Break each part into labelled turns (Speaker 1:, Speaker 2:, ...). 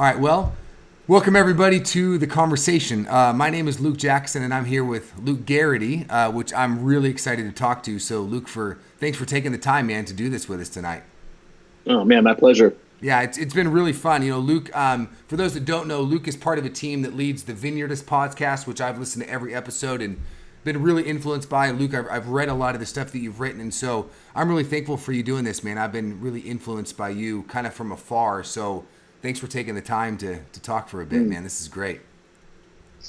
Speaker 1: All right, well, welcome everybody to the conversation. My name is Luke Jackson, and I'm here with Luke Geraty, which I'm really excited to talk to. So, Luke, thanks for taking the time, man, to do this with us tonight.
Speaker 2: Oh man, my pleasure.
Speaker 1: Yeah, it's been really fun. You know, Luke, for those that don't know, Luke is part of a team that leads the Vineyardist podcast, which I've listened to every episode and been really influenced by. Luke, I've read a lot of the stuff that you've written, and so I'm really thankful for you doing this, man. I've been really influenced by you kind of from afar. So thanks for taking the time to talk for a bit, man. This is great.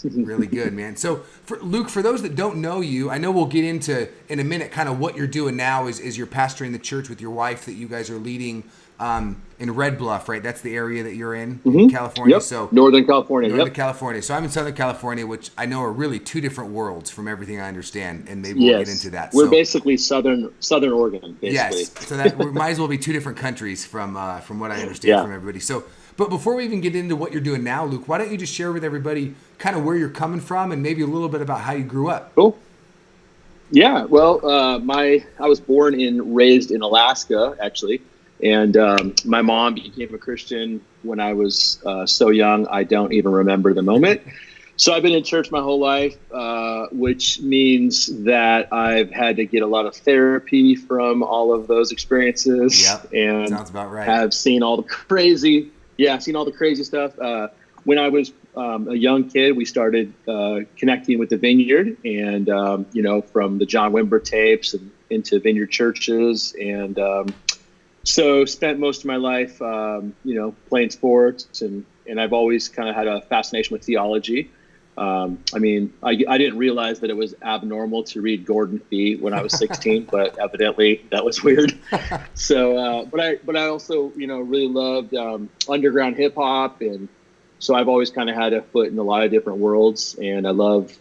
Speaker 1: Really good, man. So, Luke, for those that don't know you, I know we'll get into in a minute kind of what you're doing now is you're pastoring the church with your wife that you guys are leading in Red Bluff, right? That's the area that you're in California.
Speaker 2: Yep.
Speaker 1: So
Speaker 2: Northern California.
Speaker 1: Northern California. So I'm in Southern California, which I know are really two different worlds from everything I understand, and maybe we'll get into that.
Speaker 2: We're basically Southern Oregon, basically.
Speaker 1: Yes. So that we might as well be two different countries from what I understand from everybody. So, but before we even get into what you're doing now, Luke, why don't you just share with everybody kind of where you're coming from and maybe a little bit about how you grew up?
Speaker 2: Cool. Yeah. Well, I was born and raised in Alaska, actually. And my mom became a Christian when I was so young, I don't even remember the moment. So I've been in church my whole life, which means that I've had to get a lot of therapy from all of those experiences.
Speaker 1: Yep.
Speaker 2: And
Speaker 1: sounds about right.
Speaker 2: Have seen all the crazy stuff. When I was a young kid, we started connecting with the Vineyard and, from the John Wimber tapes and into Vineyard churches and, so spent most of my life, playing sports and I've always kind of had a fascination with theology. I didn't realize that it was abnormal to read Gordon Fee when I was 16, but evidently that was weird. So, but I also, really loved underground hip hop. And so I've always kind of had a foot in a lot of different worlds. And I love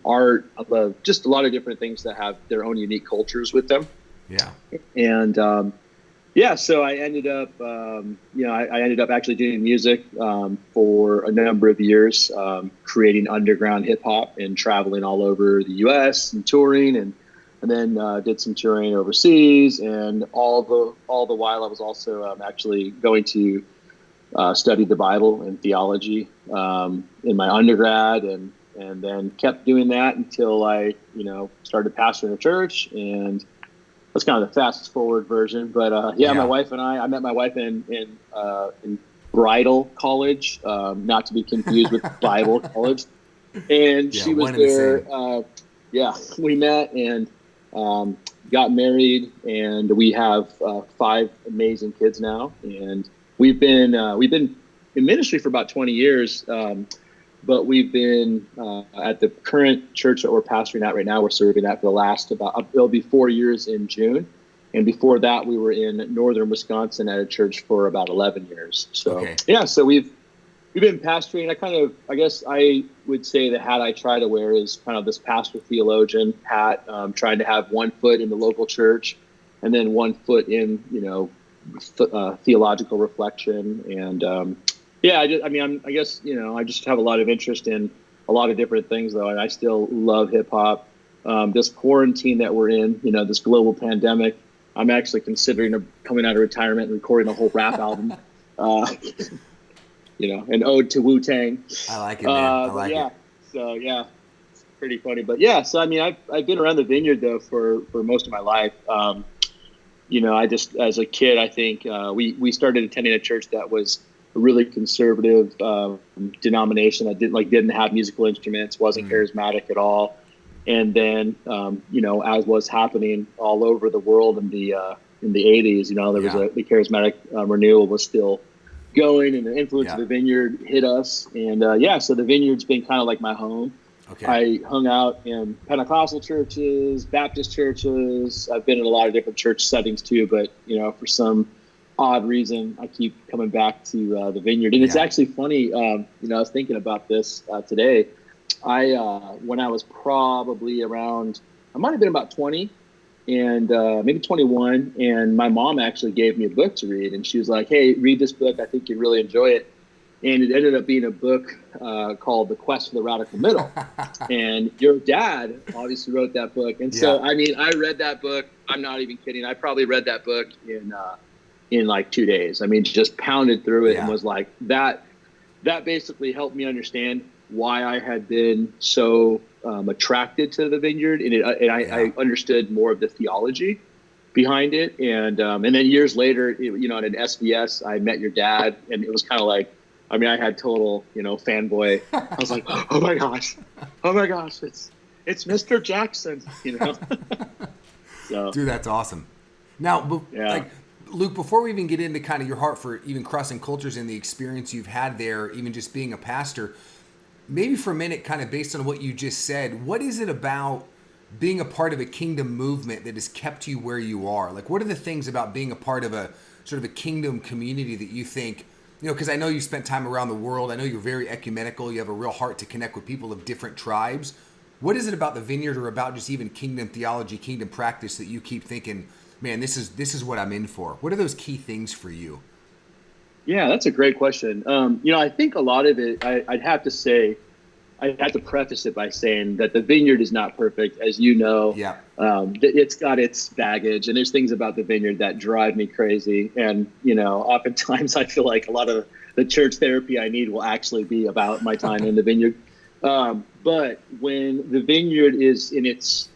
Speaker 2: art. I love just a lot of different things that have their own unique cultures with them.
Speaker 1: Yeah.
Speaker 2: And, so I ended up, I ended up actually doing music for a number of years, creating underground hip hop and traveling all over the U.S. and touring, and then did some touring overseas. And all the while, I was also actually going to study the Bible and theology in my undergrad, and then kept doing that until I, started pastoring a church. And that's kind of the fast forward version, but my wife and I met my wife in bridal college, not to be confused with Bible college. And she was there. We met and got married, and we have 5 amazing kids now. And we've been in ministry for about 20 years. But we've been at the current church that we're pastoring at right now. We're serving at for the last it'll be 4 years in June. And before that, we were in northern Wisconsin at a church for about 11 years. So, so we've been pastoring. I guess I would say the hat I try to wear is kind of this pastor theologian hat, trying to have one foot in the local church and then one foot in, theological reflection. And, I just have a lot of interest in a lot of different things, though. And I still love hip hop. This quarantine that we're in, this global pandemic, I'm actually considering coming out of retirement and recording a whole rap album, an ode to Wu-Tang.
Speaker 1: I like it, man. I like it.
Speaker 2: So, it's pretty funny. But, so, I've been around the Vineyard, though, for most of my life. I just, as a kid, I think we started attending a church that was a really conservative denomination that didn't have musical instruments, wasn't charismatic at all. And then, as was happening all over the world in the 80s, the charismatic renewal was still going, and the influence of the Vineyard hit us. And so the Vineyard's been kind of like my home.
Speaker 1: Okay.
Speaker 2: I hung out in Pentecostal churches, Baptist churches. I've been in a lot of different church settings too, but for some odd reason, I keep coming back to the Vineyard. And it's actually funny. I was thinking about this today. When I was probably around, I might have been about 20 and maybe 21. And my mom actually gave me a book to read. And she was like, hey, read this book. I think you'd really enjoy it. And it ended up being a book called The Quest for the Radical Middle. And your dad obviously wrote that book. And so, I read that book. I'm not even kidding. I probably read that book in like 2 days. Just pounded through it and was like, that that basically helped me understand why I had been so attracted to the vineyard, and I understood more of the theology behind it. And then years later, at an SBS, I met your dad, and it was kind of like, I mean, I had total, fanboy. I was like, oh my gosh, it's Mr. Jackson, So,
Speaker 1: Dude, that's awesome. Now,
Speaker 2: yeah.
Speaker 1: Luke, before we even get into kind of your heart for even crossing cultures and the experience you've had there, even just being a pastor, maybe for a minute, kind of based on what you just said, what is it about being a part of a kingdom movement that has kept you where you are? Like, what are the things about being a part of a sort of a kingdom community that you think, because I know you spent time around the world. I know you're very ecumenical. You have a real heart to connect with people of different tribes. What is it about the vineyard or about just even kingdom theology, kingdom practice that you keep thinking, man, this is what I'm in for? What are those key things for you?
Speaker 2: Yeah, that's a great question. I think a lot of it, I'd have to say, I'd have to preface it by saying that the vineyard is not perfect, as you know.
Speaker 1: Yeah.
Speaker 2: It's got its baggage, and there's things about the vineyard that drive me crazy. And, oftentimes I feel like a lot of the church therapy I need will actually be about my time in the vineyard. But when the vineyard is in its,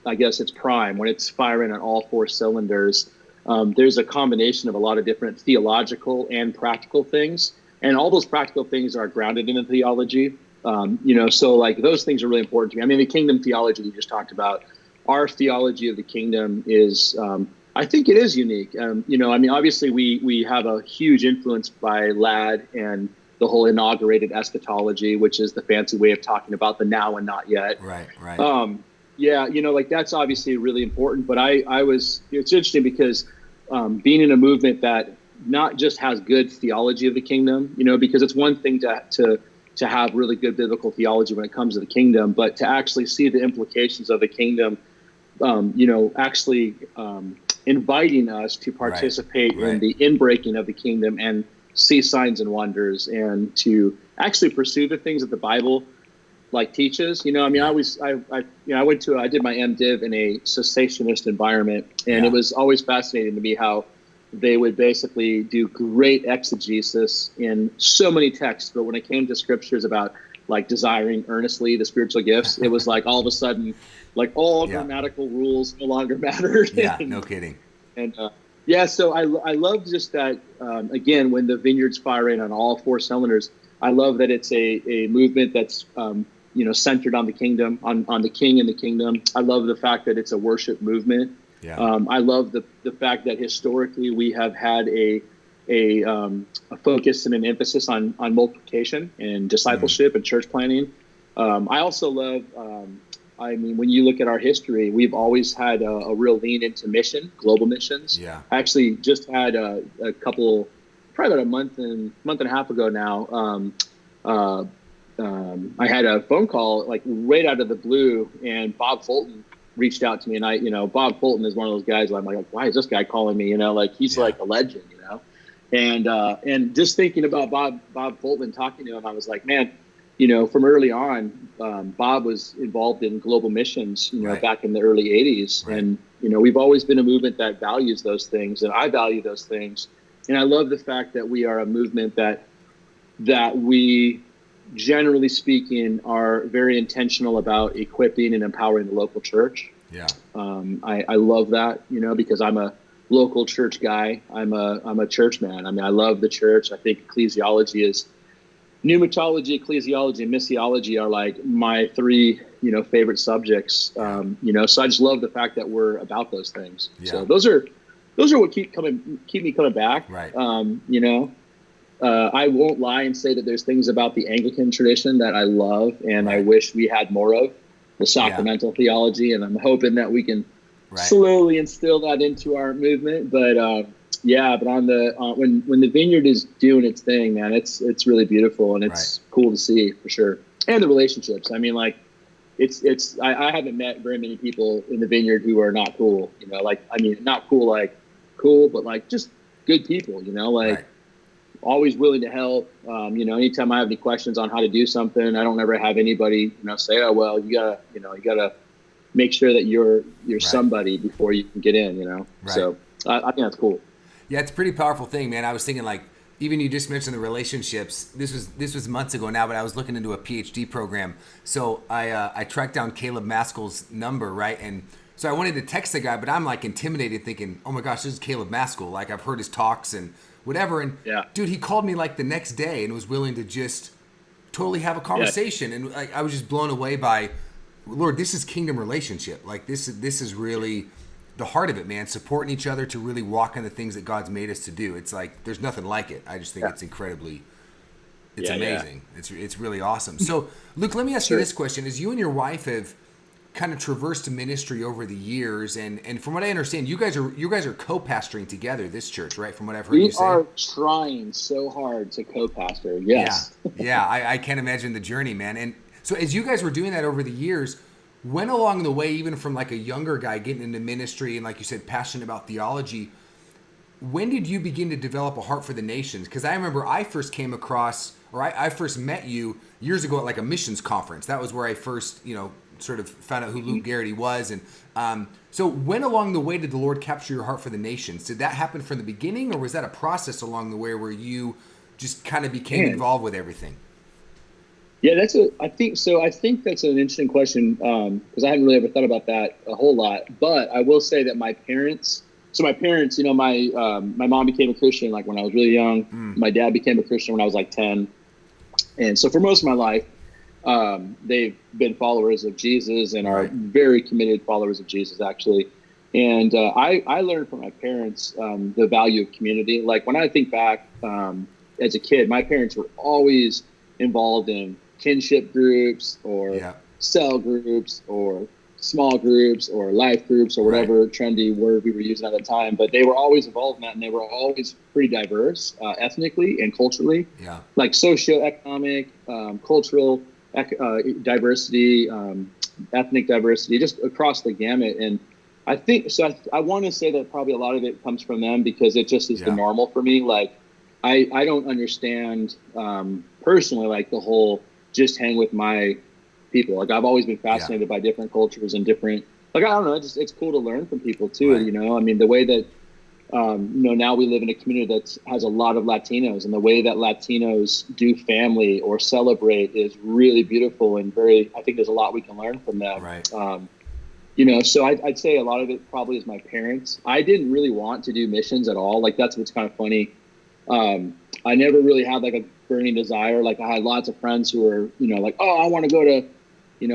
Speaker 2: I guess its prime, when it's firing on all four cylinders, there's a combination of a lot of different theological and practical things. And all those practical things are grounded in the theology. So like those things are really important to me. I mean, the kingdom theology you just talked about, our theology of the kingdom is, I think it is unique. Obviously we have a huge influence by Ladd and the whole inaugurated eschatology, which is the fancy way of talking about the now and not yet.
Speaker 1: Right.
Speaker 2: That's obviously really important. But it's interesting because being in a movement that not just has good theology of the kingdom, because it's one thing to have really good biblical theology when it comes to the kingdom, but to actually see the implications of the kingdom, actually inviting us to participate in the inbreaking of the kingdom and see signs and wonders, and to actually pursue the things that the Bible teaches. I did my MDiv in a cessationist environment, and it was always fascinating to me how they would basically do great exegesis in so many texts, but when it came to scriptures about desiring earnestly the spiritual gifts, it was all of a sudden all grammatical rules no longer mattered.
Speaker 1: Yeah, no kidding.
Speaker 2: And so I love just that, again, when the vineyard's firing on all four cylinders, I love that it's a movement that's centered on the kingdom, on the king and the kingdom. I love the fact that it's a worship movement.
Speaker 1: Yeah.
Speaker 2: I love the fact that historically we have had a focus and an emphasis on multiplication and discipleship and church planning. I also love, when you look at our history, we've always had a real lean into mission, global missions.
Speaker 1: Yeah.
Speaker 2: I actually just had a couple, probably about a month and a half ago now. I had a phone call right out of the blue, and Bob Fulton reached out to me, and Bob Fulton is one of those guys where I'm like, why is this guy calling me? He's like a legend, and just thinking about Bob Fulton, talking to him, I was like, man, from early on, Bob was involved in global missions, back in the early 80s.
Speaker 1: Right.
Speaker 2: And, we've always been a movement that values those things, and I value those things. And I love the fact that we are a movement that we, generally speaking, are very intentional about equipping and empowering the local church.
Speaker 1: Yeah.
Speaker 2: I love that, because I'm a local church guy. I'm a church man. I mean, I love the church. I think ecclesiology is pneumatology, ecclesiology, and missiology are my three, favorite subjects. So I just love the fact that we're about those things.
Speaker 1: Yeah.
Speaker 2: So those are what keep me coming back.
Speaker 1: Right.
Speaker 2: I won't lie and say that there's things about the Anglican tradition that I love and I wish we had more of, the sacramental theology, and I'm hoping that we can slowly instill that into our movement. But on when the vineyard is doing its thing, man, it's really beautiful, and it's cool to see for sure. And the relationships. I mean, I haven't met very many people in the vineyard who are not cool. Not cool, but just good people. Always willing to help. Anytime I have any questions on how to do something, I don't ever have anybody, say, oh, well, you gotta make sure that you're somebody before you can get in,
Speaker 1: Right.
Speaker 2: So I think that's cool.
Speaker 1: Yeah, it's a pretty powerful thing, man. I was thinking even you just mentioned the relationships. This was months ago now, but I was looking into a PhD program. So I tracked down Caleb Maskell's number, right? And so I wanted to text the guy, but I'm like intimidated, thinking, oh my gosh, this is Caleb Maskell. Like I've heard his talks and whatever. And
Speaker 2: Yeah.
Speaker 1: dude, he called me like the next day and was willing to just totally have a conversation. And I was just blown away by, Lord, this is kingdom relationship. Like this is really the heart of it, man. Supporting each other to really walk in the things that God's made us to do. It's like there's nothing like it. I just think it's incredibly, it's amazing. It's really awesome. So, Luke, let me ask you this question: as you and your wife have kind of traversed ministry over the years, and from what I understand, you guys are co-pastoring together this church, right? From what I've heard you say,
Speaker 2: we are trying so hard to co-pastor. Yes.
Speaker 1: Yeah. I can't imagine the journey, man. And so, as you guys were doing that over the years, when along the way, even from like a younger guy getting into ministry and like you said, passionate about theology, when did you begin to develop a heart for the nations? Because I remember I first came across, or I first met you years ago at like a missions conference. That was where I first, sort of found out who Luke Geraty was. And so when along the way did the Lord capture your heart for the nations? Did that happen from the beginning, or was that a process along the way where you just kind of became involved with everything?
Speaker 2: Yeah, I think that's an interesting question, because I hadn't really ever thought about that a whole lot. But I will say that my parents, my mom became a Christian like when I was really young. My dad became a Christian when I was like 10. And so for most of my life, they've been followers of Jesus and are very committed followers of Jesus, actually. And I learned from my parents the value of community. Like when I think back as a kid, my parents were always involved in kinship groups or cell groups or small groups or life groups or whatever trendy word we were using at the time. But they were always involved in that, and they were always pretty diverse ethnically and culturally, like socioeconomic, cultural diversity, ethnic diversity, just across the gamut. And I think so. I want to say that probably a lot of it comes from them because it just is the normal for me. Like I don't understand personally like the whole just hang with my people. Like I've always been fascinated by different cultures and different, like, I don't know, it's cool to learn from people too. I mean, the way that, now we live in a community that has a lot of Latinos, and the way that Latinos do family or celebrate is really beautiful and I think there's a lot we can learn from them. So I'd say a lot of it probably is my parents. I didn't really want to do missions at all. Like that's what's kind of funny. I never really had like a burning desire. Like I had lots of friends who were, like, oh, I want to go to,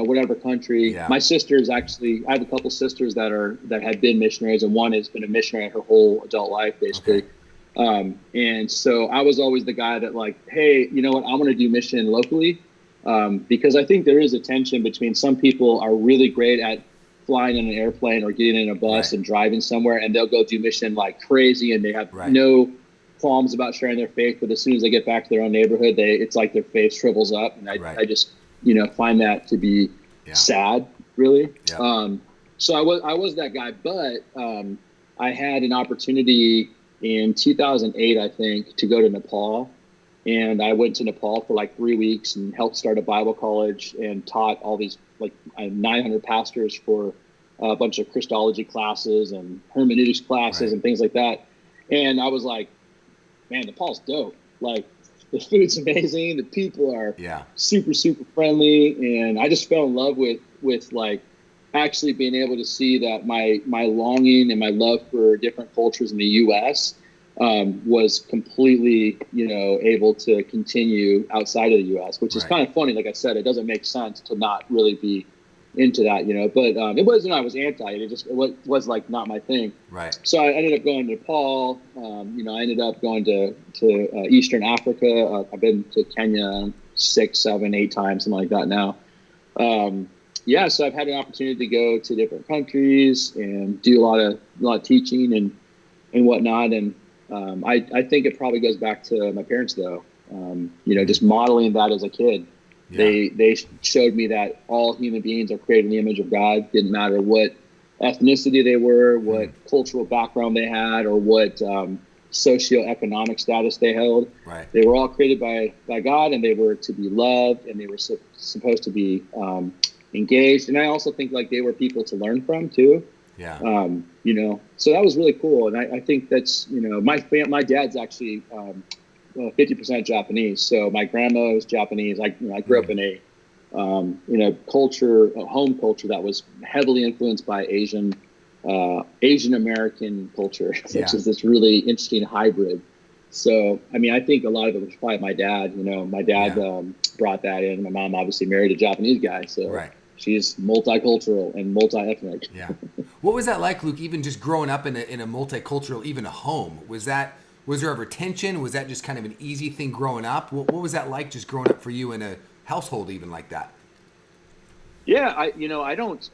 Speaker 2: whatever country. My sisters actually, I have a couple sisters that had been missionaries, and one has been a missionary her whole adult life, basically. And so I was always the guy that like, hey, you know what, I want to do mission locally. Because I think there is a tension between some people are really great at flying in an airplane or getting in a bus and driving somewhere, and they'll go do mission like crazy, and they have no qualms about sharing their faith, but as soon as they get back to their own neighborhood, it's like their face shrivels up, and I just find that to be sad, really. So I was that guy, but I had an opportunity in 2008, I think, to go to Nepal, and I went to Nepal for like 3 weeks and helped start a Bible college and taught all these like 900 pastors for a bunch of Christology classes and hermeneutics classes and things like that. And I was like, man, Nepal's dope. Like the food's amazing. The people are super, super friendly. And I just fell in love with like actually being able to see that my longing and my love for different cultures in the U.S. Was completely, able to continue outside of the U.S., which is kind of funny. Like I said, it doesn't make sense to not really be into that, but it wasn't, I was anti it. It was like not my thing. So I ended up going to Nepal. I ended up going to Eastern Africa. I've been to Kenya 6, 7, 8 times, something like that now. So I've had an opportunity to go to different countries and do a lot of teaching and whatnot. And I think it probably goes back to my parents, though. Just modeling that as a kid. They showed me that all human beings are created in the image of God. Didn't matter what ethnicity they were, what cultural background they had, or what socioeconomic status they held. They were all created by God, and they were to be loved, and they were supposed to be engaged. And I also think like they were people to learn from too. So that was really cool. And I think that's, my dad's actually 50% Japanese. So my grandma was Japanese. I grew up in a culture, a home culture that was heavily influenced by Asian American culture, which is this really interesting hybrid. So, I mean, I think a lot of it was probably my dad. My dad brought that in. My mom obviously married a Japanese guy, so she's multicultural and multi-ethnic.
Speaker 1: Yeah. What was that like, Luke? Even just growing up in a multicultural, even a home, was there ever tension? Was that just kind of an easy thing growing up? What was that like, just growing up for you in a household even like that?
Speaker 2: Yeah, I don't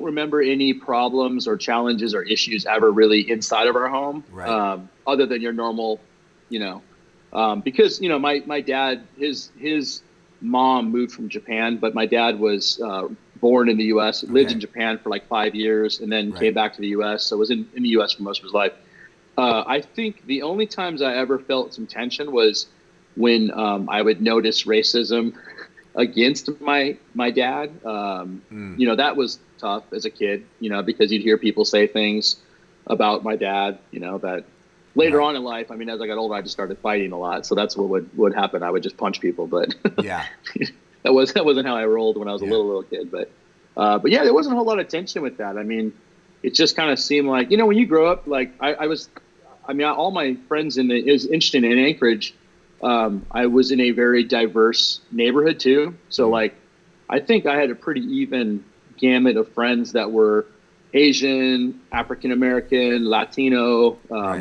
Speaker 2: remember any problems or challenges or issues ever really inside of our home, other than your normal, because my dad, his mom moved from Japan, but my dad was born in the U.S., lived in Japan for like 5 years, and then came back to the U.S. So was in the U.S. for most of his life. I think the only times I ever felt some tension was when I would notice racism against my dad. That was tough as a kid, because you'd hear people say things about my dad, that later on in life, I mean, as I got older, I just started fighting a lot. So that's what would happen. I would just punch people, but that wasn't how I rolled when I was a little kid. But yeah, there wasn't a whole lot of tension with that. I mean, it just kind of seemed like, when you grow up, like all my friends it was interesting in Anchorage. I was in a very diverse neighborhood too. So I think I had a pretty even gamut of friends that were Asian, African-American, Latino.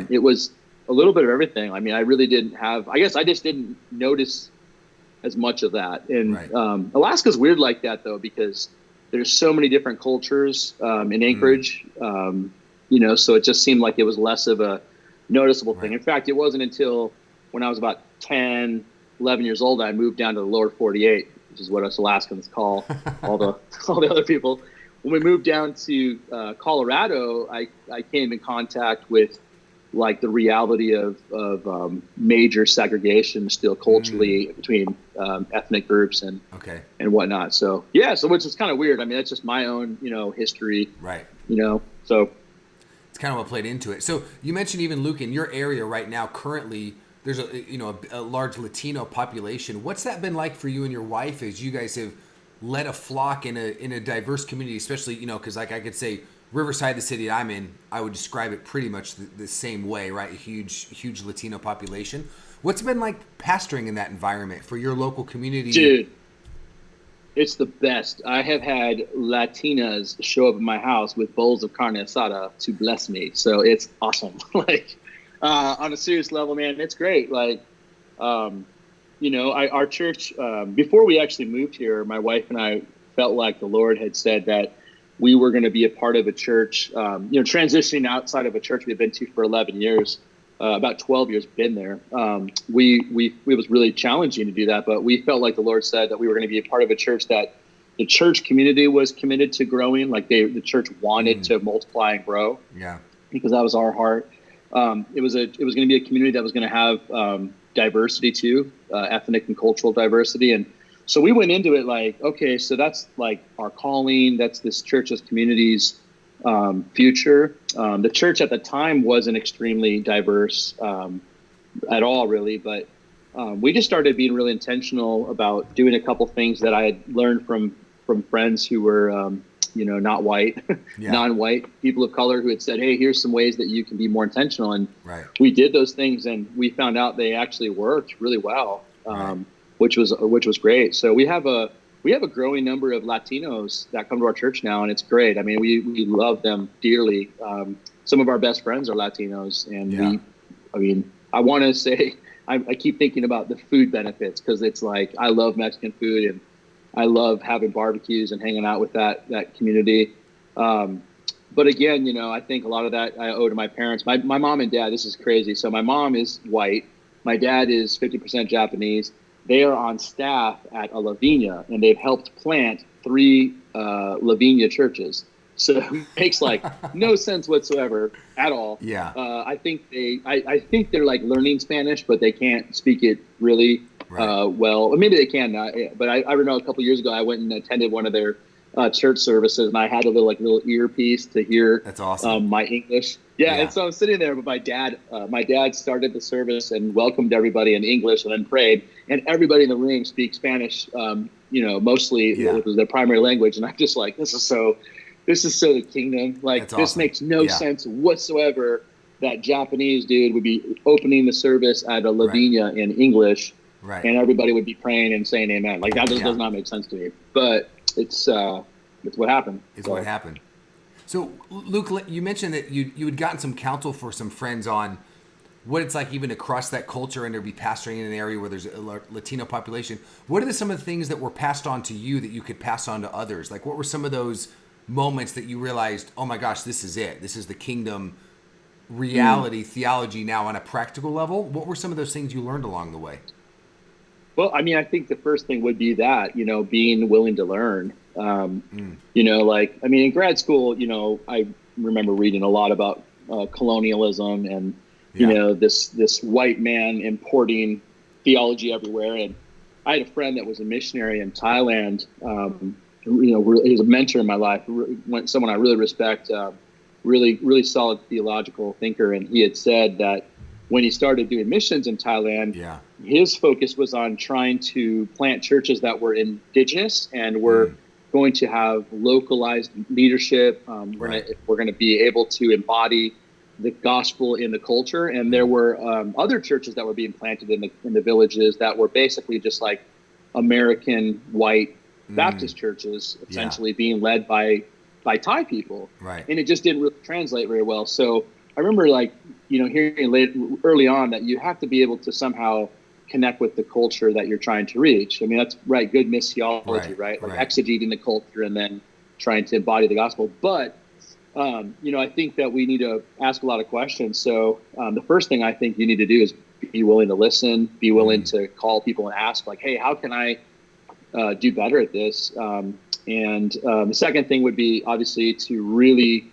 Speaker 2: It was a little bit of everything. I mean, I really I just didn't notice as much of that. And Alaska's weird like that though, because there's so many different cultures in Anchorage, so it just seemed like it was less of a noticeable thing. In fact, it wasn't until when I was about 10, 11 years old, I moved down to the lower 48, which is what us Alaskans call all the other people. When we moved down to Colorado, I came in contact with like the reality of major segregation still culturally between ethnic groups and whatnot. So which is kind of weird. I mean, that's just my own history. So
Speaker 1: it's kind of what played into it. So you mentioned even, Luke, in your area right now, currently there's a large Latino population. What's that been like for you and your wife as you guys have led a flock in a diverse community, especially, because like I could say Riverside, the city I'm in, I would describe it pretty much the same way, right? A huge Latino population. What's it been like pastoring in that environment for your local community?
Speaker 2: Dude, it's the best. I have had Latinas show up at my house with bowls of carne asada to bless me. So it's awesome. On a serious level, man, it's great. Our church, before we actually moved here, my wife and I felt like the Lord had said that we were going to be a part of a church, transitioning outside of a church we've been to for 11 years, about 12 years been there. It was really challenging to do that, but we felt like the Lord said that we were going to be a part of a church that the church community was committed to growing. Like the church wanted to multiply and grow. Yeah. Because that was our heart. It was going to be a community that was going to have diversity too, ethnic and cultural diversity. And so we went into it like, okay, so that's like our calling. That's this church's community's future. The church at the time wasn't extremely diverse at all, really. But we just started being really intentional about doing a couple things that I had learned from friends who were not white, non-white people of color who had said, hey, here's some ways that you can be more intentional. And we did those things and we found out they actually worked really well, which was great. So we have a growing number of Latinos that come to our church now, and it's great. I mean, we love them dearly. Some of our best friends are Latinos, and I want to say, I keep thinking about the food benefits, because it's like, I love Mexican food and I love having barbecues and hanging out with that community. But again, I think a lot of that I owe to my parents. My mom and dad, this is crazy. So my mom is white. My dad is 50% Japanese. They are on staff at a Lavinia, and they've helped plant 3 Lavinia churches. So it makes no sense whatsoever at all. Yeah. I think they're like learning Spanish, but they can't speak it really well. Or maybe they can not. But I remember a couple of years ago, I went and attended one of their church services, and I had a little earpiece to hear. That's awesome. My English. Yeah, and
Speaker 1: Yeah.
Speaker 2: so I'm sitting there, but my dad started the service and welcomed everybody in English, and then prayed. And everybody in the room speaks Spanish. Mostly
Speaker 1: Yeah.
Speaker 2: it was their primary language, and I'm just like, this is so the kingdom. Like,
Speaker 1: That's
Speaker 2: this
Speaker 1: awesome.
Speaker 2: makes no
Speaker 1: Yeah.
Speaker 2: sense whatsoever. That Japanese dude would be opening the service at a
Speaker 1: Right.
Speaker 2: Lavinia in English,
Speaker 1: Right.
Speaker 2: and everybody would be praying and saying amen. Like, that just
Speaker 1: Yeah.
Speaker 2: does not make sense to me. But it's what happened.
Speaker 1: Is what
Speaker 2: So.
Speaker 1: happened. So, Luke, you mentioned that you had gotten some counsel for some friends on what it's like even to cross that culture and to be pastoring in an area where there's a Latino population. What are some of the things that were passed on to you that you could pass on to others? Like, what were some of those moments that you realized, oh my gosh, this is it. This is the kingdom reality, theology now on a practical level. What were some of those things you learned along the way?
Speaker 2: Well, I mean, I think the first thing would be that, being willing to learn. In grad school, I remember reading a lot about colonialism and,
Speaker 1: Yeah.
Speaker 2: this white man importing theology everywhere. And I had a friend that was a missionary in Thailand. He was a mentor in my life, someone I really respect, really, really solid theological thinker. And he had said that when he started doing missions in Thailand,
Speaker 1: Yeah.
Speaker 2: his focus was on trying to plant churches that were indigenous and were going to have localized leadership. We're gonna be able to embody the gospel in the culture. And there were other churches that were being planted in the villages that were basically just like American white Baptist churches, essentially being led by Thai people.
Speaker 1: Right.
Speaker 2: And it just didn't really translate very well. So I remember hearing early on that you have to be able to somehow connect with the culture that you're trying to reach. I mean, that's right. Good missiology, right? Like exegeting the culture and then trying to embody the gospel. But, I think that we need to ask a lot of questions. So the first thing I think you need to do is be willing to listen, be willing to call people and ask like, hey, how can I do better at this? The second thing would be obviously to really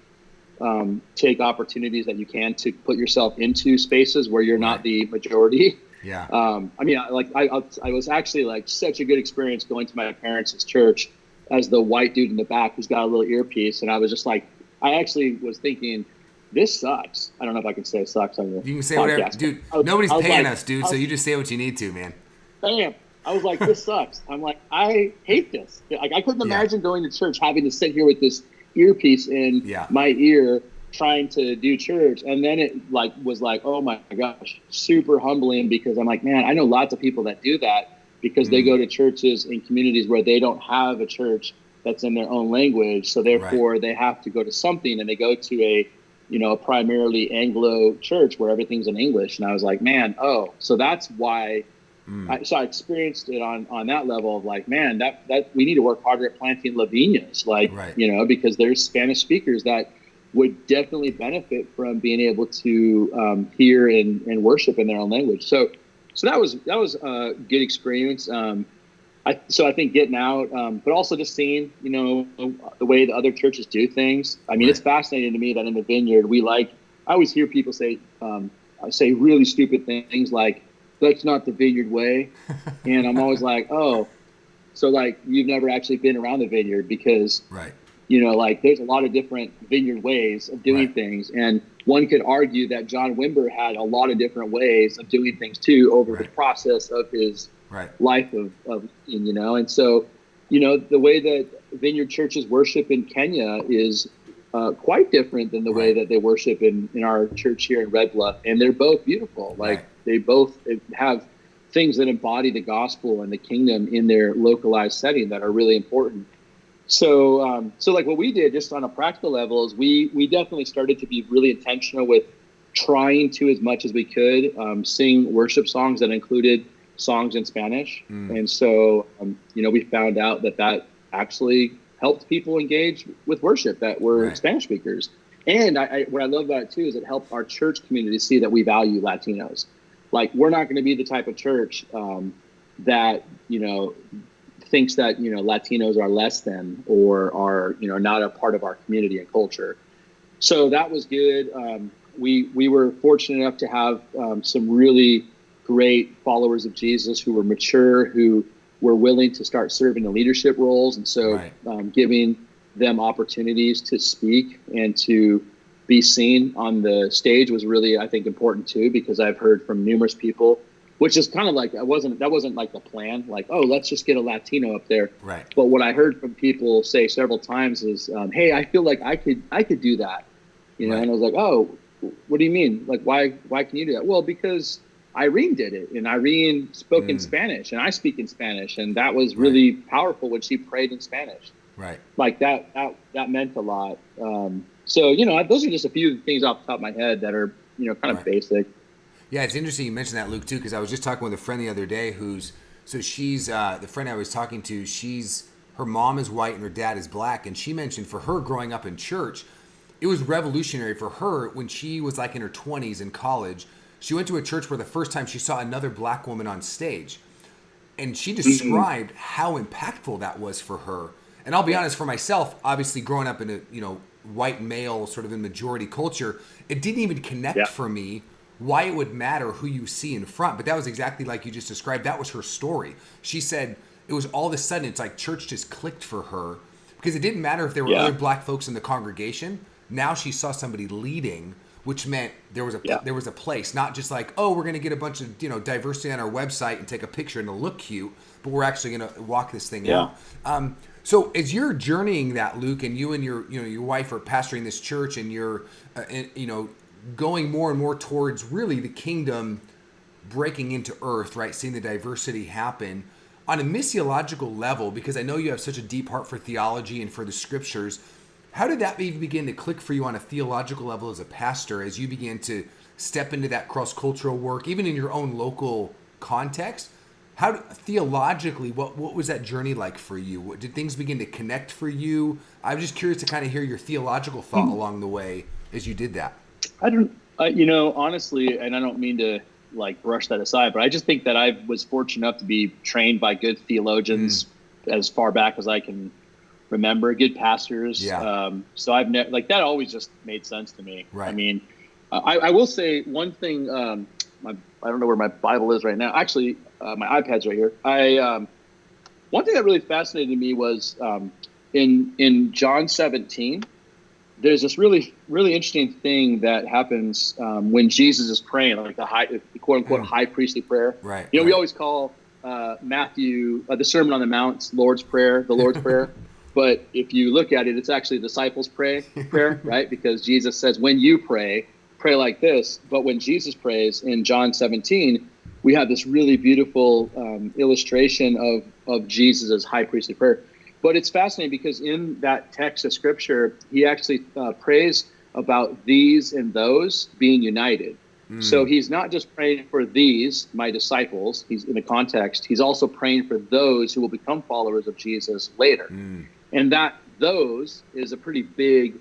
Speaker 2: take opportunities that you can to put yourself into spaces where you're not the majority.
Speaker 1: Yeah.
Speaker 2: I was actually like such a good experience going to my parents' church as the white dude in the back who's got a little earpiece. And I was just like, I actually was thinking, this sucks. I don't know if I can say sucks on the
Speaker 1: You can say
Speaker 2: podcast,
Speaker 1: whatever, dude. Nobody's paying us, dude. So you just say what you need to, man.
Speaker 2: Bam. I was like, this sucks. I'm like, I hate this. Like, I couldn't imagine going to church, having to sit here with this earpiece in my ear, trying to do church. And then it was like, oh my gosh, super humbling, because I'm like, man, I know lots of people that do that because they go to churches in communities where they don't have a church that's in their own language. So therefore they have to go to something, and they go to a primarily Anglo church where everything's in English. And I was like, man, so that's why. So I experienced it on that level of like, man, that we need to work harder at planting Lavinias, because there's Spanish speakers that would definitely benefit from being able to hear and worship in their own language. So that was a good experience. I think getting out, but also just seeing, the way the other churches do things. I mean, it's fascinating to me that in the Vineyard, I always hear people say really stupid things like, that's not the Vineyard way. And I'm always like, oh, so like you've never actually been around the Vineyard, because, there's a lot of different Vineyard ways of doing things. And one could argue that John Wimber had a lot of different ways of doing things too over the process of his life of, and so, the way that Vineyard churches worship in Kenya is quite different than the way that they worship in our church here in Red Bluff. And they're both beautiful. They both have things that embody the gospel and the kingdom in their localized setting that are really important. So, like what we did just on a practical level is we definitely started to be really intentional with trying to, as much as we could, sing worship songs that included songs in Spanish. And so, we found out that actually helped people engage with worship that were Spanish speakers. And what I love about it too is it helped our church community see that we value Latinos. Like, we're not going to be the type of church that, thinks that, Latinos are less than or are, not a part of our community and culture. So that was good. We were fortunate enough to have some really great followers of Jesus who were mature, who were willing to start serving in leadership roles. And so giving them opportunities to speak and to be seen on the stage was really, I think, important too, because I've heard from numerous people, which is kind of like, that wasn't like the plan, like, oh, let's just get a Latino up there.
Speaker 1: Right.
Speaker 2: But what I heard from people say several times is, hey, I feel like I could do that,
Speaker 1: Right.
Speaker 2: And I was like, oh, what do you mean? Like, why can you do that? Well, because Irene did it, and Irene spoke in Spanish, and I speak in Spanish, and that was really powerful when she prayed in Spanish.
Speaker 1: Right.
Speaker 2: Like that meant a lot. So, those are just a few things off the top of my head that are, kind of basic.
Speaker 1: Yeah, it's interesting you mentioned that, Luke, too, because I was just talking with a friend the other day she's the friend I was talking to, her mom is white and her dad is black, and she mentioned for her growing up in church, it was revolutionary for her when she was like in her 20s in college. She went to a church where the first time she saw another black woman on stage, and she described how impactful that was for her. And I'll be honest, for myself, obviously growing up in a white male sort of in majority culture, it didn't even connect for me why it would matter who you see in front. But that was exactly like you just described. That was her story. She said it was all of a sudden, it's like church just clicked for her because it didn't matter if there were other black folks in the congregation. Now she saw somebody leading, which meant there was a place, not just like, oh, we're going to get a bunch of diversity on our website and take a picture and it'll look cute, but we're actually going to walk this thing out. So as you're journeying that, Luke, and you and your wife are pastoring this church, and you're going more and more towards really the kingdom breaking into earth, right? Seeing the diversity happen on a missiological level, because I know you have such a deep heart for theology and for the scriptures. How did that begin to click for you on a theological level as a pastor, as you began to step into that cross-cultural work, even in your own local context? How theologically, what was that journey like for you? Did things begin to connect for you? I'm just curious to kind of hear your theological thought along the way as you did that.
Speaker 2: I don't, honestly, and I don't mean to like brush that aside, but I just think that I was fortunate enough to be trained by good theologians as far back as I can remember, good pastors. So I've never, like, that always just made sense to me.
Speaker 1: Right.
Speaker 2: I mean, I will say one thing. I don't know where my Bible is right now. Actually, my iPad's right here. One thing that really fascinated me was in John 17. There's this really, really interesting thing that happens when Jesus is praying, like the quote unquote high priestly prayer.
Speaker 1: Right.
Speaker 2: We always call Matthew the Sermon on the Mount, the Lord's Prayer. But if you look at it, it's actually the disciples' prayer, right? Because Jesus says, when you pray like this. But when Jesus prays in John 17, we have this really beautiful illustration of Jesus' high priestly prayer. But it's fascinating because in that text of scripture, he actually prays about these and those being united. So he's not just praying for these, my disciples, he's in the context, he's also praying for those who will become followers of Jesus later. And that those is a pretty big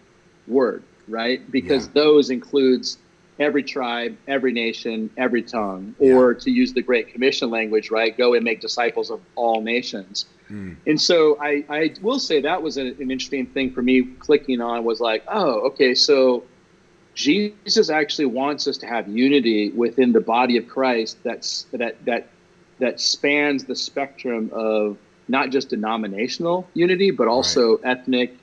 Speaker 2: word, right? Because those includes every tribe, every nation, every tongue, or to use the Great Commission language, right? Go and make disciples of all nations. And so I will say that was an interesting thing for me clicking on, was like, oh, okay, so Jesus actually wants us to have unity within the body of Christ that spans the spectrum of not just denominational unity, but also ethnic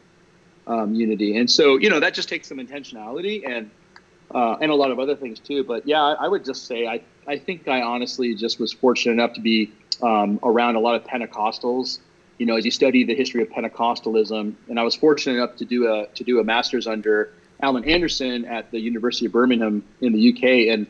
Speaker 2: unity. And so, that just takes some intentionality and a lot of other things too. But yeah, I would just say, I think I honestly just was fortunate enough to be around a lot of Pentecostals, as you study the history of Pentecostalism. And I was fortunate enough to do a master's under Alan Anderson at the University of Birmingham in the UK. And,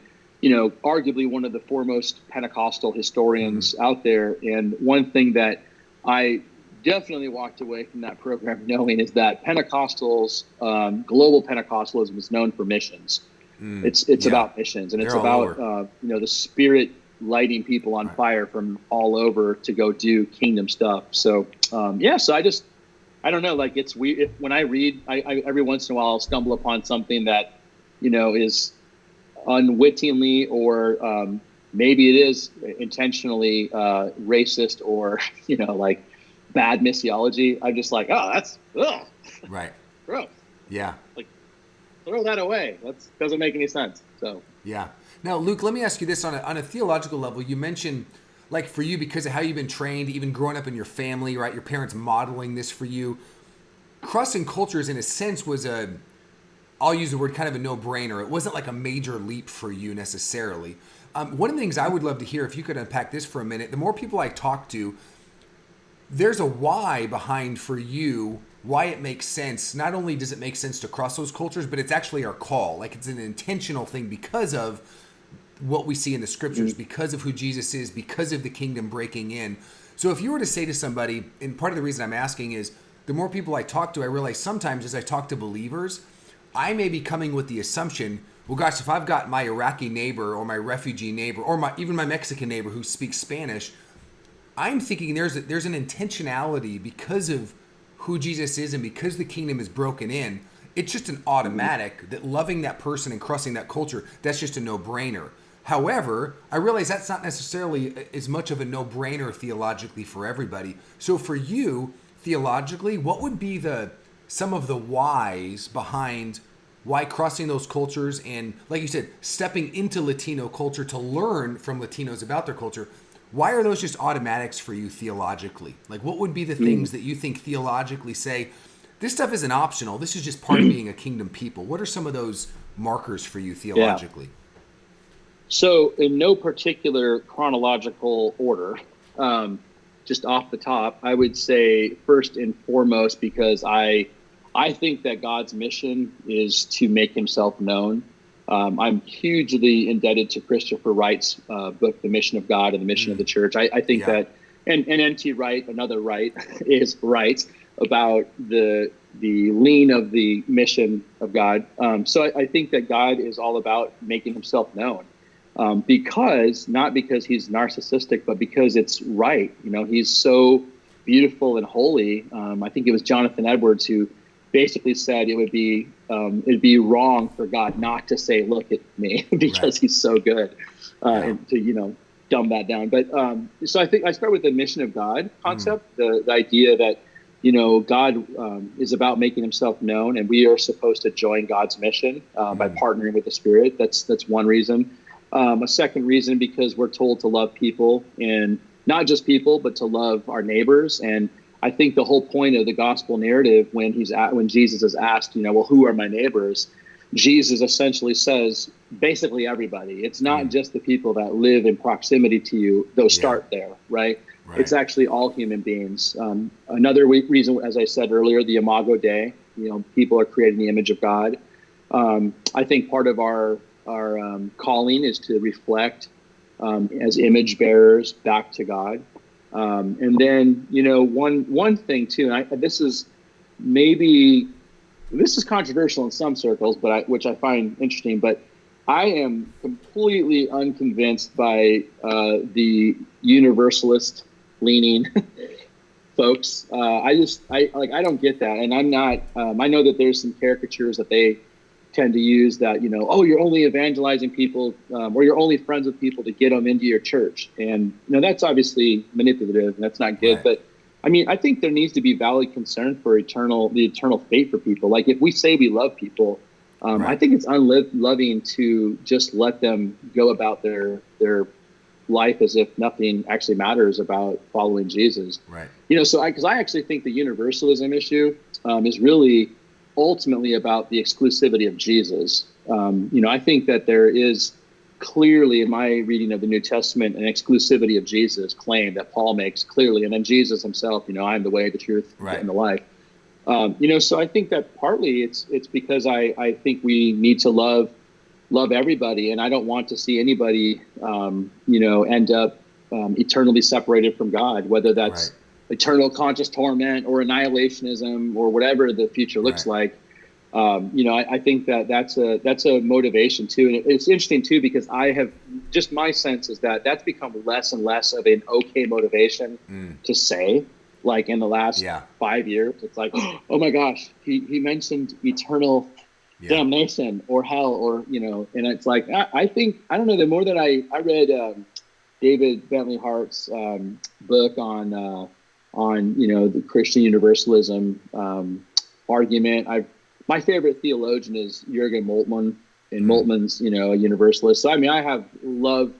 Speaker 2: arguably one of the foremost Pentecostal historians out there. And one thing that I definitely walked away from that program knowing is that Pentecostals, global Pentecostalism is known for missions. It's about missions, and it's about the Spirit lighting people on fire from all over to go do kingdom stuff. So so I don't know, like, it's weird when I read. I every once in a while I'll stumble upon something that is unwittingly or maybe it is intentionally racist or like bad missiology. I'm just like, oh, that's
Speaker 1: right,
Speaker 2: gross.
Speaker 1: Yeah,
Speaker 2: like, throw that away. That doesn't make any sense. So
Speaker 1: yeah. Now, Luke, let me ask you this on a theological level. You mentioned, like, for you, because of how you've been trained, even growing up in your family, right? Your parents modeling this for you. Crossing cultures, in a sense, was I'll use the word kind of a no-brainer. It wasn't like a major leap for you necessarily. One of the things I would love to hear, if you could unpack this for a minute, the more people I talk to, there's a why behind for you, why it makes sense. Not only does it make sense to cross those cultures, but it's actually our call. Like it's an intentional thing because of what we see in the scriptures, because of who Jesus is, because of the kingdom breaking in. So if you were to say to somebody, and part of the reason I'm asking is, the more people I talk to, I realize sometimes as I talk to believers, I may be coming with the assumption, well, gosh, if I've got my Iraqi neighbor or my refugee neighbor or even my Mexican neighbor who speaks Spanish, I'm thinking there's an intentionality because of who Jesus is and because the kingdom is broken in. It's just an automatic that loving that person and crossing that culture, that's just a no-brainer. However, I realize that's not necessarily as much of a no-brainer theologically for everybody. So for you, theologically, what would be some of the whys behind why crossing those cultures and, like you said, stepping into Latino culture to learn from Latinos about their culture? Why are those just automatics for you theologically? Like, what would be the things that you think theologically say, this stuff isn't optional, this is just part of being a kingdom people? What are some of those markers for you theologically?
Speaker 2: Yeah. So in no particular chronological order, just off the top, I would say first and foremost, because I think that God's mission is to make himself known. I'm hugely indebted to Christopher Wright's book, The Mission of God and the Mission of the Church. I think that, and N.T. Wright, another Wright, is right about the lean of the mission of God. So I think that God is all about making himself known. Not because he's narcissistic, but because it's right. You know, he's so beautiful and holy. I think it was Jonathan Edwards who basically said it'd be wrong for God not to say, "Look at me," because he's so good, and to dumb that down. But so I think I start with the mission of God concept, the idea that God is about making himself known, and we are supposed to join God's mission by partnering with the Spirit. That's one reason. A second reason, because we're told to love people, and not just people, but to love our neighbors. And I think the whole point of the gospel narrative, when Jesus is asked, well, who are my neighbors? Jesus essentially says, basically everybody. It's not just the people that live in proximity to you. Those start there, right? It's actually all human beings. Another reason, as I said earlier, the Imago Dei. People are created in the image of God. I think part of our calling is to reflect as image bearers back to God. And then, one thing too, and this is controversial in some circles, which I find interesting, but I am completely unconvinced by the universalist leaning folks. I don't get that. And I'm not, I know that there's some caricatures that they tend to use that, you're only evangelizing people, or you're only friends with people to get them into your church. And, that's obviously manipulative and that's not good. Right. But I think there needs to be valid concern for the eternal fate for people. Like if we say we love people, I think it's unloving to just let them go about their life as if nothing actually matters about following Jesus. Right. Because I actually think the universalism issue is really ultimately about the exclusivity of Jesus. I think that there is clearly in my reading of the New Testament an exclusivity of Jesus claim that Paul makes clearly, and then Jesus himself, I'm the way, the truth, and the life. So I think that partly it's because I think we need to love everybody, and I don't want to see anybody end up eternally separated from God, whether that's eternal conscious torment or annihilationism or whatever the future looks like. I think that's a motivation too. And it's interesting too, because my sense is that that's become less and less of an okay motivation to say, like in the last 5 years. It's like, oh my gosh, he mentioned eternal damnation or hell, or, and it's like, I think, I don't know, the more that I read David Bentley Hart's book on the Christian universalism argument. My favorite theologian is Jürgen Moltmann, and Moltmann's, a universalist. So, I have love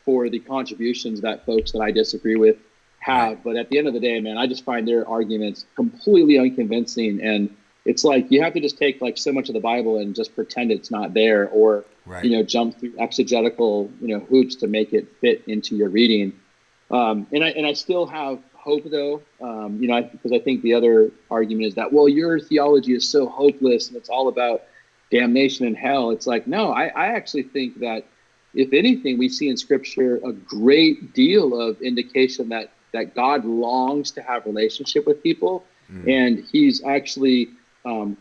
Speaker 2: for the contributions that folks that I disagree with have. But at the end of the day, man, I just find their arguments completely unconvincing. And it's like you have to just take like so much of the Bible and just pretend it's not there, or
Speaker 1: Right.
Speaker 2: jump through exegetical hoops to make it fit into your reading. And I still have hope though, because I think the other argument is that, well, your theology is so hopeless and it's all about damnation and hell. It's like, no, I actually think that if anything, we see in Scripture a great deal of indication that God longs to have relationship with people, and He's actually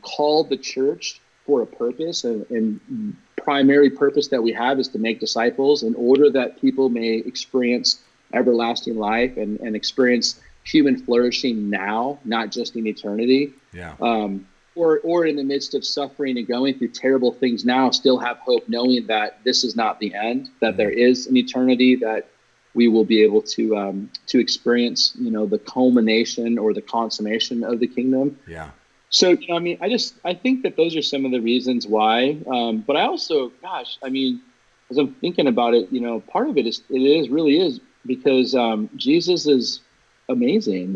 Speaker 2: called the church for a purpose, and primary purpose that we have is to make disciples in order that people may experience everlasting life and experience human flourishing now, not just in eternity.
Speaker 1: Yeah.
Speaker 2: Or in the midst of suffering and going through terrible things now, still have hope, knowing that this is not the end, that there is an eternity, that we will be able to experience, the culmination or the consummation of the kingdom.
Speaker 1: Yeah.
Speaker 2: So, I think that those are some of the reasons why. But I also, as I'm thinking about it, part of it really is because Jesus is amazing.